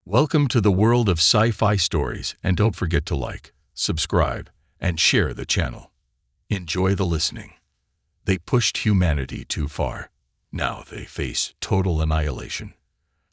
Welcome to the world of sci-fi stories, and don't forget to like, subscribe, and share the channel. Enjoy the listening. They pushed humanity too far. Now they face total annihilation.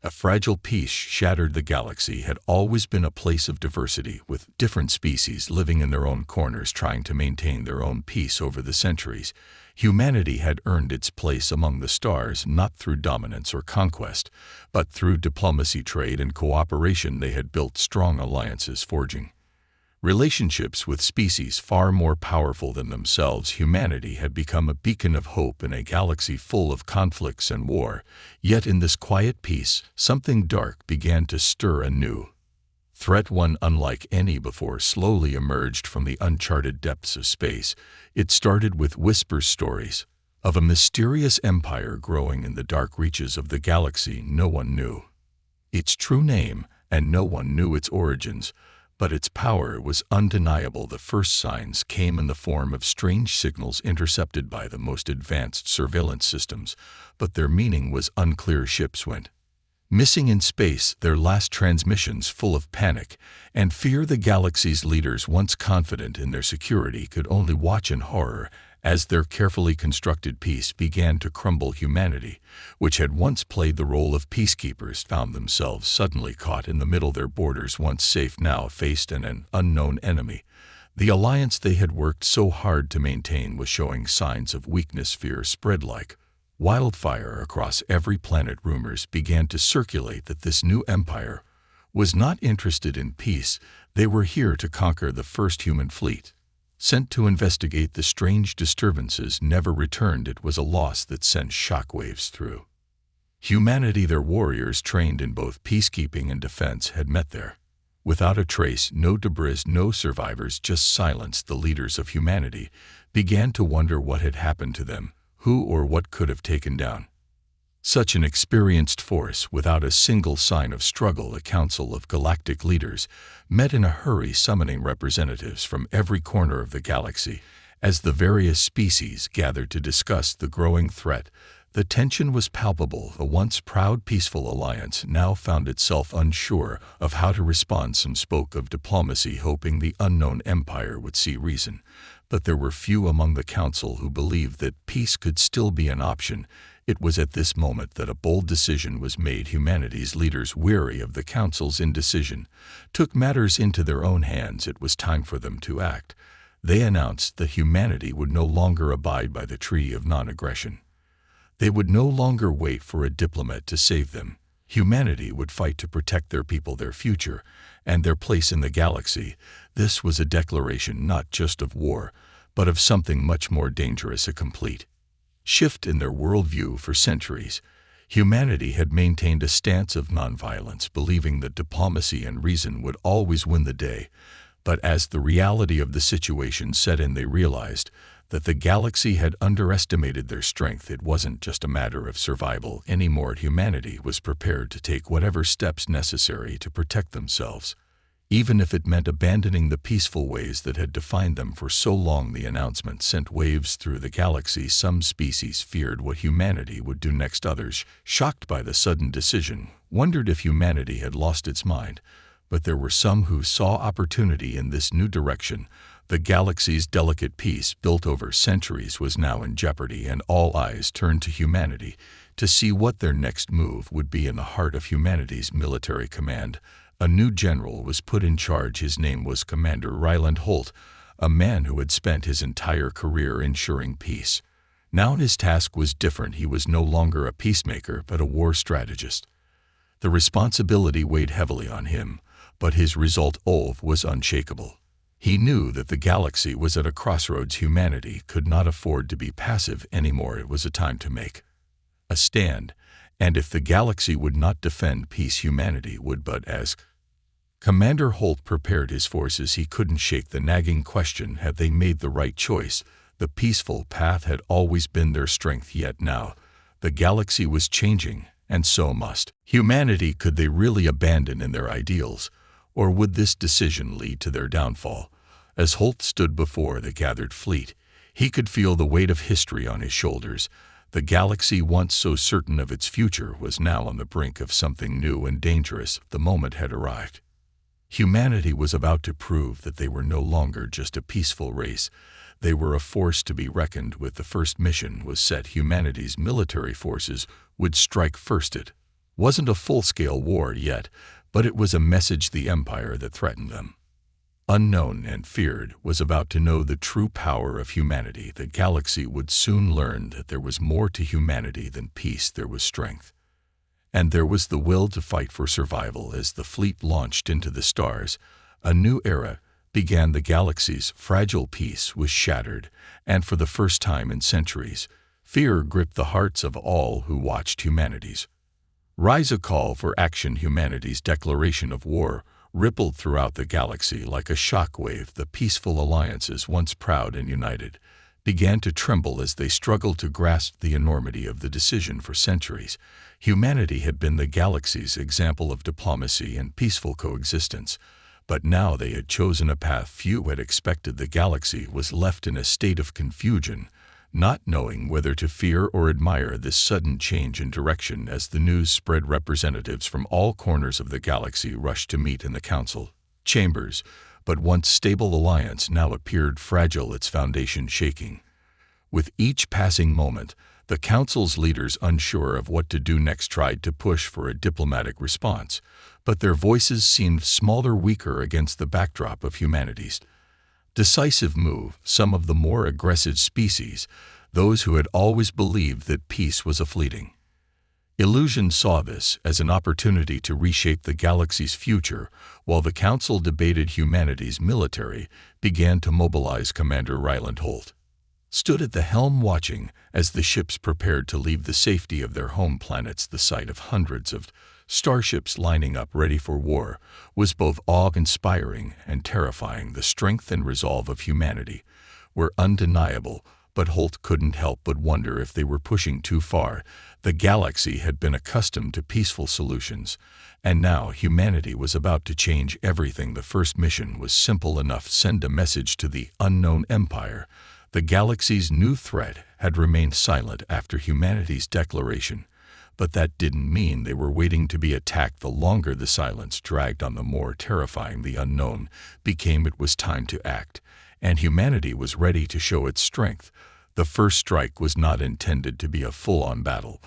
A fragile piece shattered the galaxy had always been a place of diversity, with different species living in their own corners trying to maintain their own peace over the centuries. Humanity had earned its place among the stars not through dominance or conquest, but through diplomacy, trade, and cooperation. They had built strong alliances, forging relationships with species far more powerful than themselves. Humanity had become a beacon of hope in a galaxy full of conflicts and war. Yet in this quiet peace, something dark began to stir anew. Threat, one unlike any before, slowly emerged from the uncharted depths of space. It started with whisper stories of a mysterious empire growing in the dark reaches of the galaxy. No one knew its true name, and no one knew its origins, but its power was undeniable. The first signs came in the form of strange signals intercepted by the most advanced surveillance systems, but their meaning was unclear. Ships went missing in space, their last transmissions full of panic and fear. The galaxy's leaders, once confident in their security, could only watch in horror as their carefully constructed peace began to crumble. Humanity, which had once played the role of peacekeepers, found themselves suddenly caught in the middle. Their borders, once safe, now faced an unknown enemy. The alliance they had worked so hard to maintain was showing signs of weakness. Fear spread like wildfire across every planet. Rumors began to circulate that this new empire was not interested in peace. They were here to conquer. The first human fleet, sent to investigate the strange disturbances, never returned. It was a loss that sent shockwaves through humanity. Their warriors, trained in both peacekeeping and defense, had met there without a trace. No debris, no survivors, just silence. The leaders of humanity began to wonder what had happened to them. Who or what could have taken down such an experienced force without a single sign of struggle? A council of galactic leaders met in a hurry, summoning representatives from every corner of the galaxy. As the various species gathered to discuss the growing threat, the tension was palpable. The once proud, peaceful alliance now found itself unsure of how to respond. Some spoke of diplomacy, hoping the unknown empire would see reason. But there were few among the council who believed that peace could still be an option. It was at this moment that a bold decision was made. Humanity's leaders, weary of the council's indecision, took matters into their own hands. It was time for them to act. They announced that humanity would no longer abide by the treaty of non-aggression. They would no longer wait for a diplomat to save them. Humanity would fight to protect their people, their future, and their place in the galaxy. This was a declaration not just of war, but of something much more dangerous, a complete shift in their worldview. For centuries, humanity had maintained a stance of nonviolence, believing that diplomacy and reason would always win the day. But as the reality of the situation set in, they realized that the galaxy had underestimated their strength. It wasn't just a matter of survival anymore. Humanity was prepared to take whatever steps necessary to protect themselves, even if it meant abandoning the peaceful ways that had defined them for so long. The announcement sent waves through the galaxy. Some species feared what humanity would do next. Others, shocked by the sudden decision, wondered if humanity had lost its mind. But there were some who saw opportunity in this new direction. The galaxy's delicate peace, built over centuries, was now in jeopardy, and all eyes turned to humanity to see what their next move would be. In the heart of humanity's military command, a new general was put in charge. His name was Commander Ryland Holt, a man who had spent his entire career ensuring peace. Now his task was different. He was no longer a peacemaker, but a war strategist. The responsibility weighed heavily on him, but his resolve was unshakable. He knew that the galaxy was at a crossroads. Humanity could not afford to be passive anymore. It was a time to make a stand, and if the galaxy would not defend peace, humanity would. But as Commander Holt prepared his forces, he couldn't shake the nagging question: had they made the right choice? The peaceful path had always been their strength, yet now the galaxy was changing, and so must humanity. Could they really abandon their ideals, or would this decision lead to their downfall? As Holt stood before the gathered fleet, he could feel the weight of history on his shoulders. The galaxy, once so certain of its future, was now on the brink of something new and dangerous. The moment had arrived. Humanity was about to prove that they were no longer just a peaceful race. They were a force to be reckoned with. The first mission was set. Humanity's military forces would strike first. It wasn't a full-scale war yet, but it was a message. The empire that threatened them, unknown and feared, was about to know the true power of humanity. The galaxy would soon learn that there was more to humanity than peace. There was strength, and there was the will to fight for survival. As the fleet launched into the stars, a new era began. The galaxy's fragile peace was shattered, and for the first time in centuries, fear gripped the hearts of all who watched humanity's rise. A call for action. Humanity's declaration of war rippled throughout the galaxy like a shockwave. The peaceful alliances, once proud and united, began to tremble as they struggled to grasp the enormity of the decision. For centuries, humanity had been the galaxy's example of diplomacy and peaceful coexistence, but now they had chosen a path few had expected. The galaxy was left in a state of confusion, not knowing whether to fear or admire this sudden change in direction. As the news spread, representatives from all corners of the galaxy rushed to meet in the council chambers, but once stable alliance now appeared fragile, its foundation shaking. With each passing moment, the council's leaders, unsure of what to do next, tried to push for a diplomatic response, but their voices seemed smaller, weaker against the backdrop of humanity's decisive move. Some of the more aggressive species, those who had always believed that peace was a fleeting illusion, saw this as an opportunity to reshape the galaxy's future. While the council debated, humanity's military began to mobilize. Commander Ryland Holt stood at the helm, watching as the ships prepared to leave the safety of their home planets. The sight of hundreds of starships lining up ready for war was both awe-inspiring and terrifying. The strength and resolve of humanity were undeniable, but Holt couldn't help but wonder if they were pushing too far. The galaxy had been accustomed to peaceful solutions, and now humanity was about to change everything. The first mission was simple enough: send a message to the unknown empire. The galaxy's new threat had remained silent after humanity's declaration, but that didn't mean they were waiting to be attacked. The longer the silence dragged on, the more terrifying the unknown became. It was time to act, and humanity was ready to show its strength. The first strike was not intended to be a full-on battle,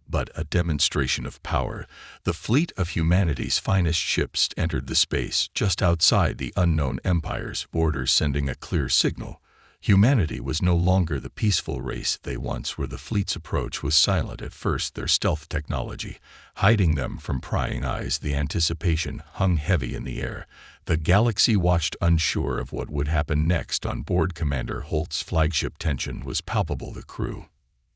but a demonstration of power. The fleet of humanity's finest ships entered the space just outside the unknown empire's borders, sending a clear signal. Humanity was no longer the peaceful race they once were. The fleet's approach was silent at first, their stealth technology hiding them from prying eyes. The anticipation hung heavy in the air. The galaxy watched, unsure of what would happen next. On board Commander Holt's flagship, tension was palpable. The crew,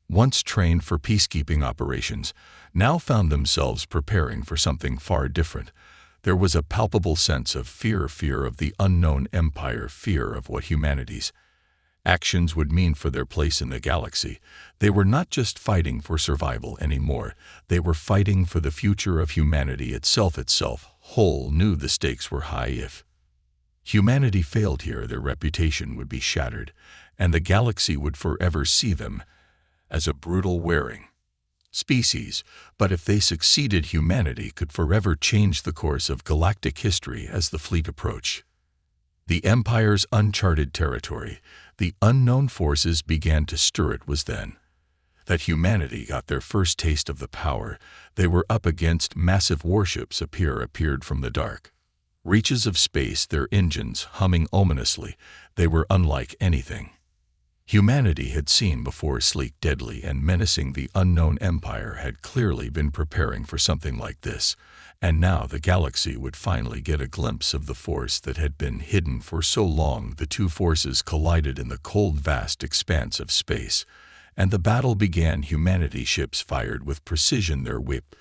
once trained for peacekeeping operations, now found themselves preparing for something far different. There was a palpable sense of fear of the unknown empire, fear of what humanity's actions would mean for their place in the galaxy. They were not just fighting for survival anymore, they were fighting for the future of humanity itself. Hull knew the stakes were high. If humanity failed here, their reputation would be shattered, and the galaxy would forever see them as a brutal, wearing species. But if they succeeded, humanity could forever change the course of galactic history. As the fleet approached the Empire's uncharted territory, the unknown forces began to stir. It was then that humanity got their first taste of the power they were up against. Massive warships appeared from the dark reaches of space, their engines humming ominously. They were unlike anything humanity had seen before. Sleek, deadly, and menacing, the unknown empire had clearly been preparing for something like this, and now the galaxy would finally get a glimpse of the force that had been hidden for so long. The two forces collided in the cold, vast expanse of space, and the battle began. Humanity ships fired with precision, their whip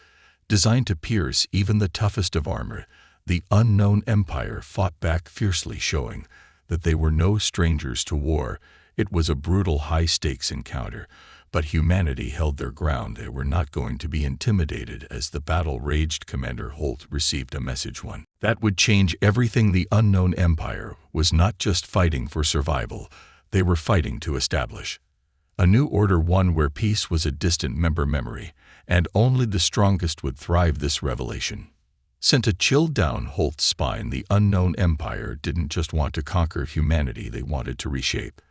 designed to pierce even the toughest of armor. The unknown empire fought back fiercely, showing that they were no strangers to war. It was a brutal, high-stakes encounter, but humanity held their ground. They were not going to be intimidated. As the battle raged, Commander Holt received a message, one that would change everything. The unknown empire was not just fighting for survival, they were fighting to establish A new order, one where peace was a distant memory, and only the strongest would thrive. This revelation sent a chill down Holt's spine. The unknown empire didn't just want to conquer humanity, they wanted to reshape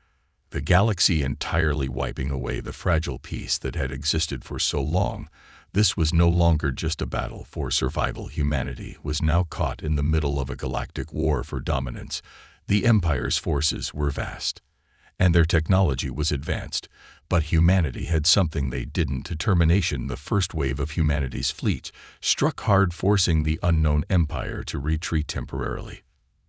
the galaxy entirely, wiping away the fragile peace that had existed for so long. This was no longer just a battle for survival. Humanity was now caught in the middle of a galactic war for dominance. The Empire's forces were vast, and their technology was advanced, but humanity had something they didn't: determination. The first wave of humanity's fleet struck hard, forcing the unknown empire to retreat temporarily.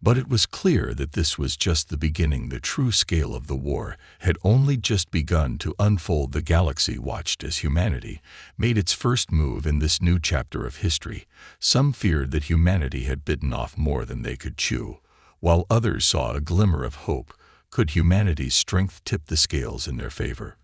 But it was clear that this was just the beginning. The true scale of the war had only just begun to unfold. The galaxy watched as humanity made its first move in this new chapter of history. Some feared that humanity had bitten off more than they could chew, while others saw a glimmer of hope. Could humanity's strength tip the scales in their favor?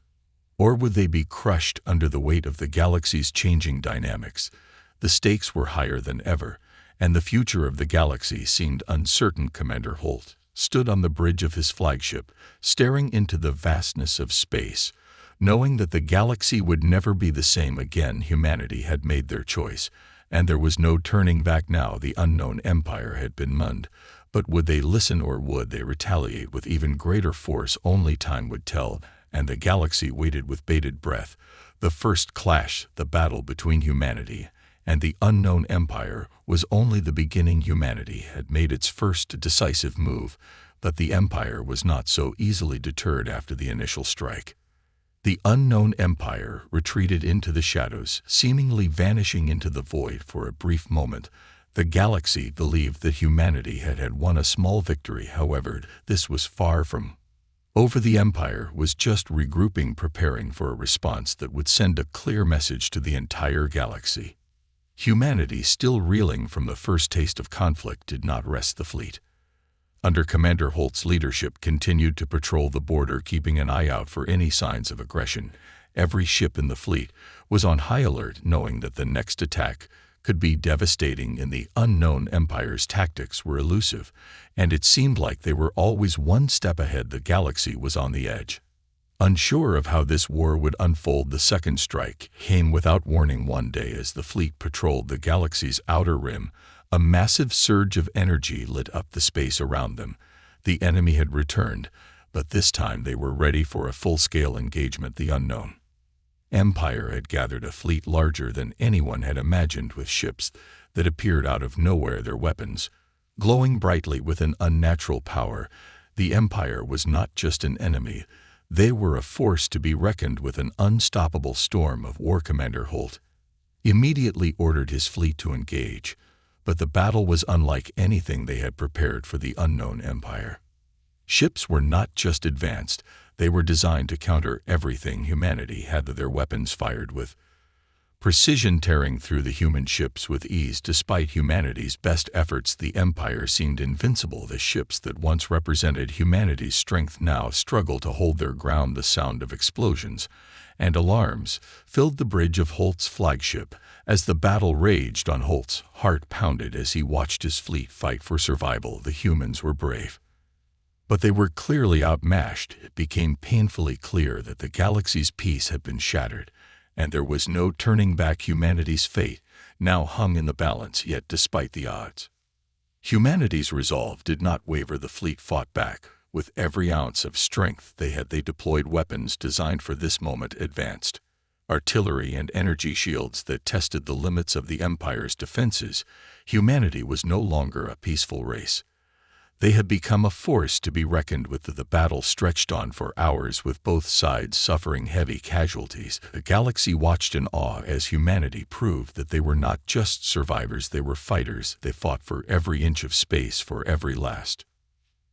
Or would they be crushed under the weight of the galaxy's changing dynamics? The stakes were higher than ever, and the future of the galaxy seemed uncertain. Commander Holt stood on the bridge of his flagship, staring into the vastness of space, knowing that the galaxy would never be the same again. Humanity had made their choice, and there was no turning back now. The unknown empire had been munned, but would they listen, or would they retaliate with even greater force? Only time would tell, and the galaxy waited with bated breath. The first clash, the battle between humanity and the unknown empire, was only the beginning. Humanity had made its first decisive move, but the empire was not so easily deterred. After the initial strike, the unknown empire retreated into the shadows, seemingly vanishing into the void for a brief moment. The galaxy believed that humanity had won a small victory. However, this was far from over. The empire was just regrouping, preparing for a response that would send a clear message to the entire galaxy. Humanity, still reeling from the first taste of conflict, did not rest. The fleet, under Commander Holt's leadership, continued to patrol the border, keeping an eye out for any signs of aggression. Every ship in the fleet was on high alert, knowing that the next attack could be devastating. In the unknown empire's tactics were elusive, and it seemed like they were always one step ahead. The galaxy was on the edge, unsure of how this war would unfold. The second strike came without warning. One day, as the fleet patrolled the galaxy's outer rim, a massive surge of energy lit up the space around them. The enemy had returned, but this time they were ready for a full-scale engagement. The unknown empire had gathered a fleet larger than anyone had imagined, with ships that appeared out of nowhere, their weapons glowing brightly with an unnatural power. The empire was not just an enemy, they were a force to be reckoned with, an unstoppable storm of war. Commander Holt immediately ordered his fleet to engage, but the battle was unlike anything they had prepared for. The unknown empire ships were not just advanced, they were designed to counter everything humanity had. Their weapons fired with precision, tearing through the human ships with ease. Despite humanity's best efforts, the empire seemed invincible. The ships that once represented humanity's strength now struggled to hold their ground. The sound of explosions and alarms filled the bridge of Holt's flagship. As the battle raged on, Holt's heart pounded as he watched his fleet fight for survival. The humans were brave, but they were clearly outmatched. It became painfully clear that the galaxy's peace had been shattered, and there was no turning back. Humanity's fate now hung in the balance. Yet despite the odds, humanity's resolve did not waver. The fleet fought back with every ounce of strength they had. They deployed weapons designed for this moment, advanced artillery and energy shields that tested the limits of the Empire's defenses. Humanity was no longer a peaceful race. They had become a force to be reckoned with. The battle stretched on for hours, with both sides suffering heavy casualties. The galaxy watched in awe as humanity proved that they were not just survivors, they were fighters. They fought for every inch of space, for every last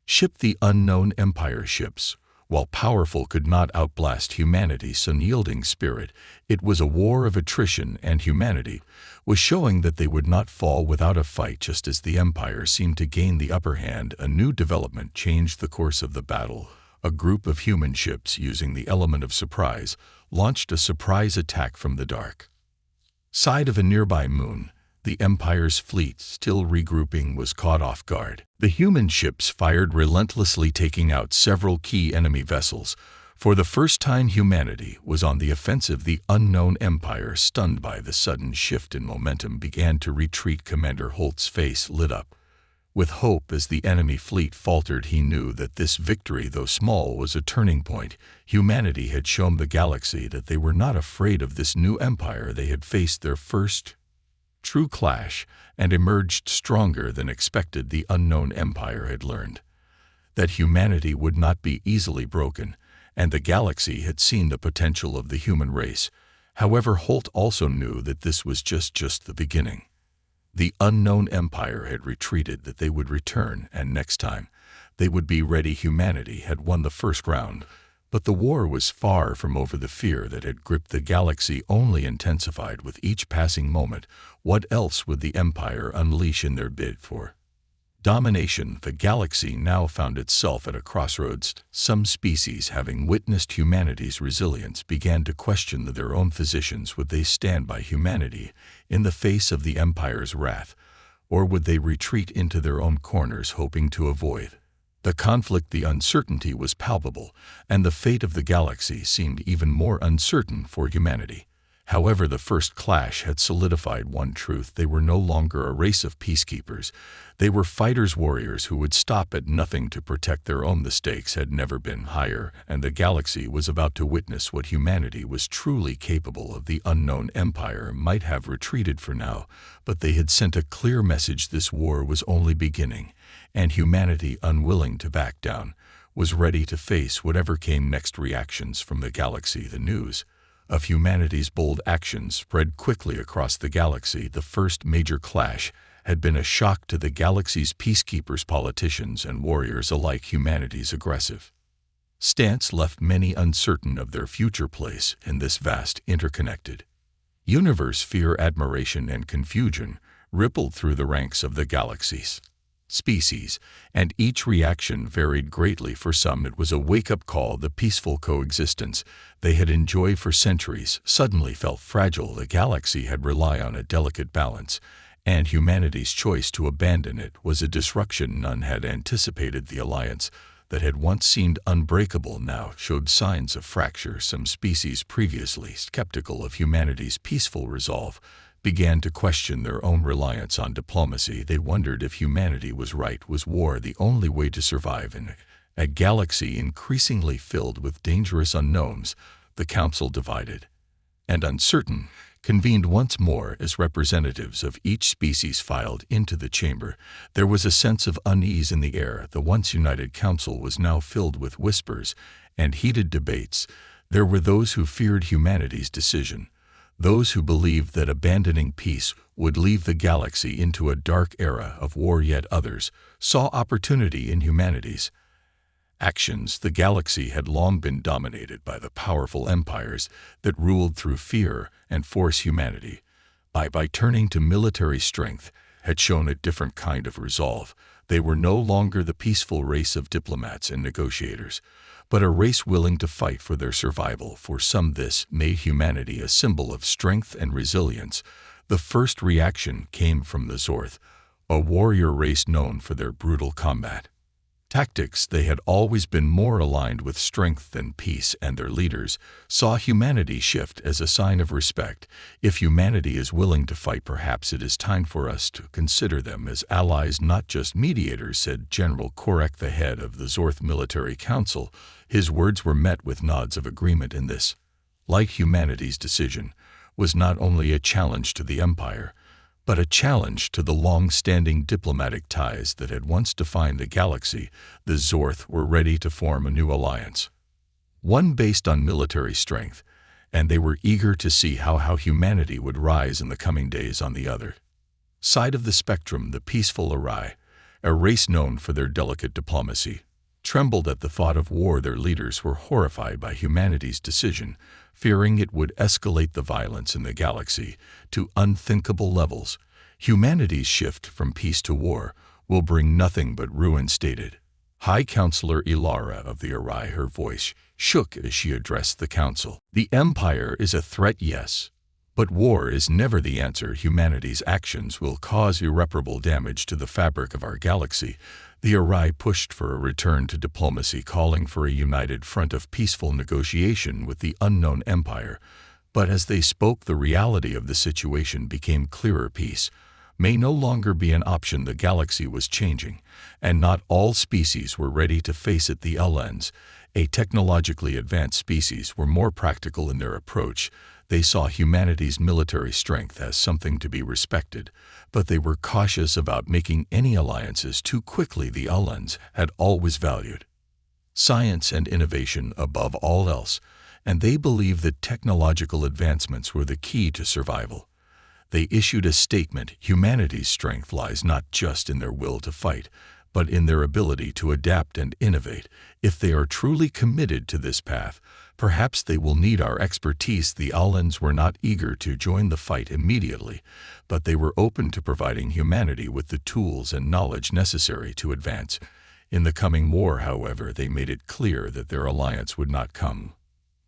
ship. The unknown empire ships, while powerful, could not outblast humanity's unyielding spirit. It was a war of attrition, and humanity was showing that they would not fall without a fight. Just as the empire seemed to gain the upper hand, a new development changed the course of the battle. A group of human ships, using the element of surprise, launched a surprise attack from the dark side of a nearby moon. The Empire's fleet, still regrouping, was caught off guard. The human ships fired relentlessly, taking out several key enemy vessels. For the first time, humanity was on the offensive. The unknown empire, stunned by the sudden shift in momentum, began to retreat. Commander Holt's face lit up with hope as the enemy fleet faltered. He knew that this victory, though small, was a turning point. Humanity had shown the galaxy that they were not afraid of this new empire. They had faced their first true clash and emerged stronger than expected. The unknown empire had learned that humanity would not be easily broken, and the galaxy had seen the potential of the human race. However, Holt also knew that this was just the beginning. The unknown empire had retreated, that they would return, and next time they would be ready. Humanity had won the first round, but the war was far from over. The fear that had gripped the galaxy only intensified with each passing moment. What else would the empire unleash in their bid for domination? The galaxy now found itself at a crossroads. Some species, having witnessed humanity's resilience, began to question their own positions. Would they stand by humanity in the face of the empire's wrath, or would they retreat into their own corners, hoping to avoid the conflict? The uncertainty was palpable, and the fate of the galaxy seemed even more uncertain for humanity. However, the first clash had solidified one truth: they were no longer a race of peacekeepers. They were fighters, warriors who would stop at nothing to protect their own. The stakes had never been higher, and the galaxy was about to witness what humanity was truly capable of. The unknown empire might have retreated for now, but they had sent a clear message: this war was only beginning, and humanity, unwilling to back down, was ready to face whatever came next. Reactions from the galaxy. The news of humanity's bold actions spread quickly across the galaxy. The first major clash had been a shock to the galaxy's peacekeepers, politicians, and warriors alike. Humanity's aggressive stance left many uncertain of their future place in this vast, interconnected universe. Fear, admiration, and confusion rippled through the ranks of the galaxy's species, and each reaction varied greatly. For some, it was a wake-up call. The peaceful coexistence they had enjoyed for centuries suddenly felt fragile. The galaxy had relied on a delicate balance, and humanity's choice to abandon it was a disruption. None had anticipated the alliance that had once seemed unbreakable now showed signs of fracture. Some species, previously skeptical of humanity's peaceful resolve, began to question their own reliance on diplomacy. They wondered if humanity was right. Was war the only way to survive in a galaxy increasingly filled with dangerous unknowns? The council, divided and uncertain, convened once more as representatives of each species filed into the chamber. There was a sense of unease in the air. The once united council was now filled with whispers and heated debates. There were those who feared humanity's decision, those who believed that abandoning peace would leave the galaxy into a dark era of war. Yet others saw opportunity in humanity's actions. The galaxy had long been dominated by the powerful empires that ruled through fear and force. Humanity, by turning to military strength, had shown a different kind of resolve. They were no longer the peaceful race of diplomats and negotiators, but a race willing to fight for their survival. For some, this made humanity a symbol of strength and resilience. The first reaction came from the Zorth, a warrior race known for their brutal combat tactics. They had always been more aligned with strength than peace, and their leaders saw humanity shift as a sign of respect. If humanity is willing to fight, perhaps it is time for us to consider them as allies, not just mediators, said General Korek, the head of the Zorth Military Council. His words were met with nods of agreement. In this, like humanity's decision, was not only a challenge to the Empire, but a challenge to the long-standing diplomatic ties that had once defined the galaxy. The Zorth were ready to form a new alliance, one based on military strength, and they were eager to see how humanity would rise in the coming days. On the other side of the spectrum, the peaceful Arai, a race known for their delicate diplomacy, trembled at the thought of war. Their leaders were horrified by humanity's decision, fearing it would escalate the violence in the galaxy to unthinkable levels. Humanity's shift from peace to war will bring nothing but ruin, stated High Counselor Ilara of the Arai. Her voice shook as she addressed the council. The Empire is a threat, yes, But war is never the answer. Humanity's actions will cause irreparable damage to the fabric of our galaxy. The Arai pushed for a return to diplomacy, calling for a united front of peaceful negotiation with the unknown empire. But as they spoke, the reality of the situation became clearer. Peace may no longer be an option. The galaxy was changing, and not all species were ready to face it. The Elens, a technologically advanced species, were more practical in their approach. They saw humanity's military strength as something to be respected, but they were cautious about making any alliances too quickly. The Elens had always valued science and innovation above all else, and they believed that technological advancements were the key to survival. They issued a statement: humanity's strength lies not just in their will to fight, but in their ability to adapt and innovate. If they are truly committed to this path, perhaps they will need our expertise. The Alans were not eager to join the fight immediately, but they were open to providing humanity with the tools and knowledge necessary to advance. In the coming war, however, they made it clear that their alliance would not come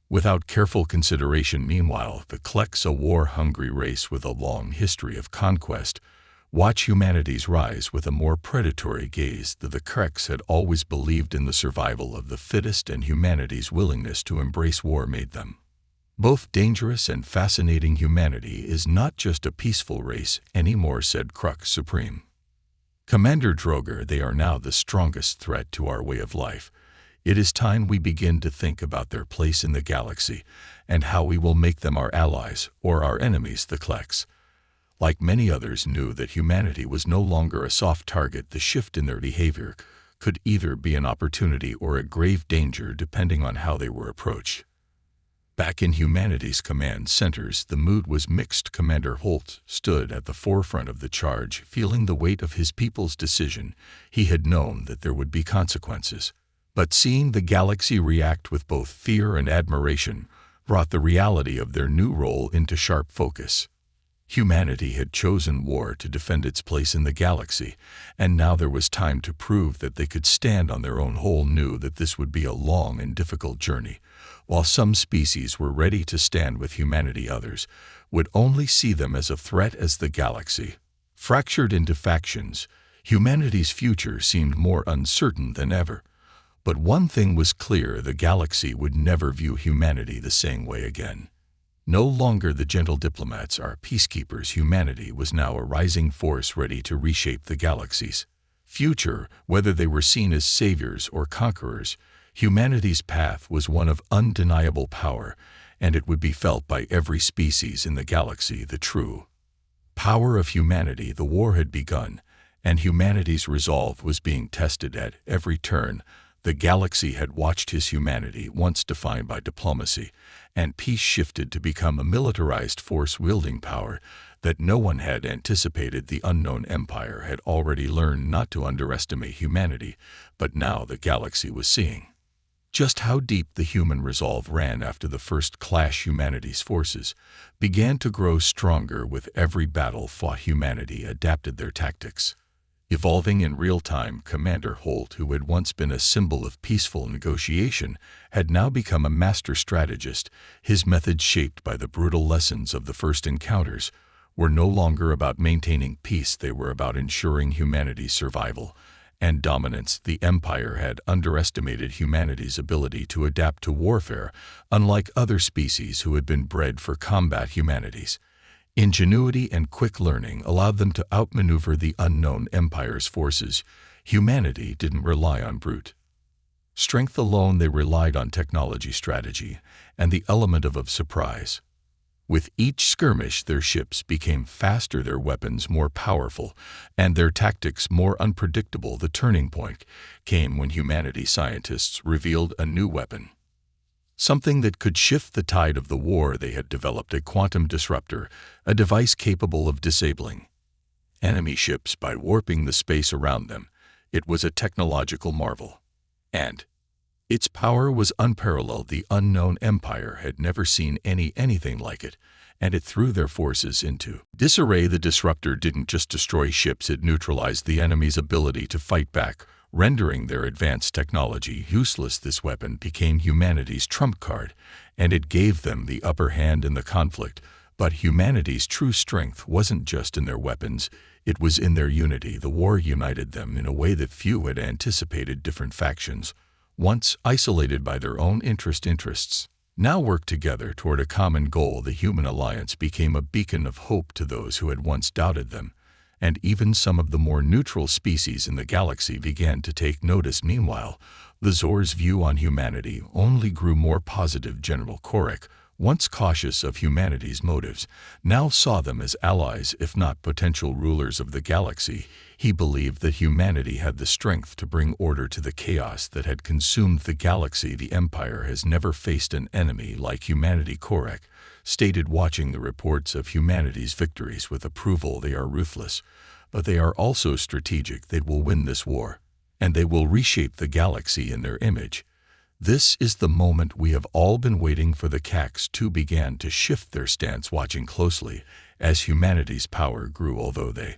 without careful consideration. Meanwhile, the Kleks, a war-hungry race with a long history of conquest, watch humanity's rise with a more predatory gaze. The Kleks had always believed in the survival of the fittest, and humanity's willingness to embrace war made them both dangerous and fascinating. Humanity is not just a peaceful race anymore, said Kruk Supreme Commander Droger. They are now the strongest threat to our way of life. It is time we begin to think about their place in the galaxy and how we will make them our allies or our enemies. The Kleks, like many others, knew that humanity was no longer a soft target. The shift in their behavior could either be an opportunity or a grave danger, depending on how they were approached. Back in humanity's command centers, the mood was mixed. Commander Holt stood at the forefront of the charge, feeling the weight of his people's decision. He had known that there would be consequences, but seeing the galaxy react with both fear and admiration brought the reality of their new role into sharp focus. Humanity had chosen war to defend its place in the galaxy, and now there was time to prove that they could stand on their own. Holt knew that this would be a long and difficult journey. While some species were ready to stand with humanity, others would only see them as a threat. As the galaxy fractured into factions, humanity's future seemed more uncertain than ever. But one thing was clear: the galaxy would never view humanity the same way again. No longer the gentle diplomats, our peacekeepers. Humanity was now a rising force ready to reshape the galaxy's future. Whether they were seen as saviors or conquerors, humanity's path was one of undeniable power, and it would be felt by every species in the galaxy. The true power of humanity. The war had begun, and humanity's resolve was being tested at every turn. The galaxy had watched his humanity, once defined by diplomacy and peace, shifted to become a militarized force wielding power that no one had anticipated. The unknown empire had already learned not to underestimate humanity, but now the galaxy was seeing just how deep the human resolve ran. After the first clash, humanity's forces began to grow stronger. With every battle fought, humanity adapted their tactics, evolving in real time. Commander Holt, who had once been a symbol of peaceful negotiation, had now become a master strategist. His methods, shaped by the brutal lessons of the first encounters, were no longer about maintaining peace. They were about ensuring humanity's survival and dominance. The Empire had underestimated humanity's ability to adapt to warfare. Unlike other species who had been bred for combat, humanity's ingenuity and quick learning allowed them to outmaneuver the unknown empire's forces. Humanity didn't rely on brute strength alone. They relied on technology, strategy, and the element of surprise. With each skirmish, their ships became faster, their weapons more powerful, and their tactics more unpredictable. The turning point came when humanity scientists revealed a new weapon, something that could shift the tide of the war. They had developed a quantum disruptor, a device capable of disabling enemy ships by warping the space around them. It was a technological marvel, and its power was unparalleled. The unknown empire had never seen anything like it, and it threw their forces into disarray. The disruptor didn't just destroy ships, it neutralized the enemy's ability to fight back, rendering their advanced technology useless. This weapon became humanity's trump card, and it gave them the upper hand in the conflict. But humanity's true strength wasn't just in their weapons, it was in their unity. The war united them in a way that few had anticipated. Different factions, once isolated by their own interests, now worked together toward a common goal. The human alliance became a beacon of hope to those who had once doubted them, and even some of the more neutral species in the galaxy began to take notice. Meanwhile, the Zor's view on humanity only grew more positive. General Korik, once cautious of humanity's motives, now saw them as allies, if not potential rulers of the galaxy. He believed that humanity had the strength to bring order to the chaos that had consumed the galaxy. The Empire has never faced an enemy like humanity, Korik stated, watching the reports of humanity's victories with approval. They are ruthless, but they are also strategic. They will win this war, and they will reshape the galaxy in their image. This is the moment we have all been waiting for. The Cax too began to shift their stance, watching closely as humanity's power grew. Although they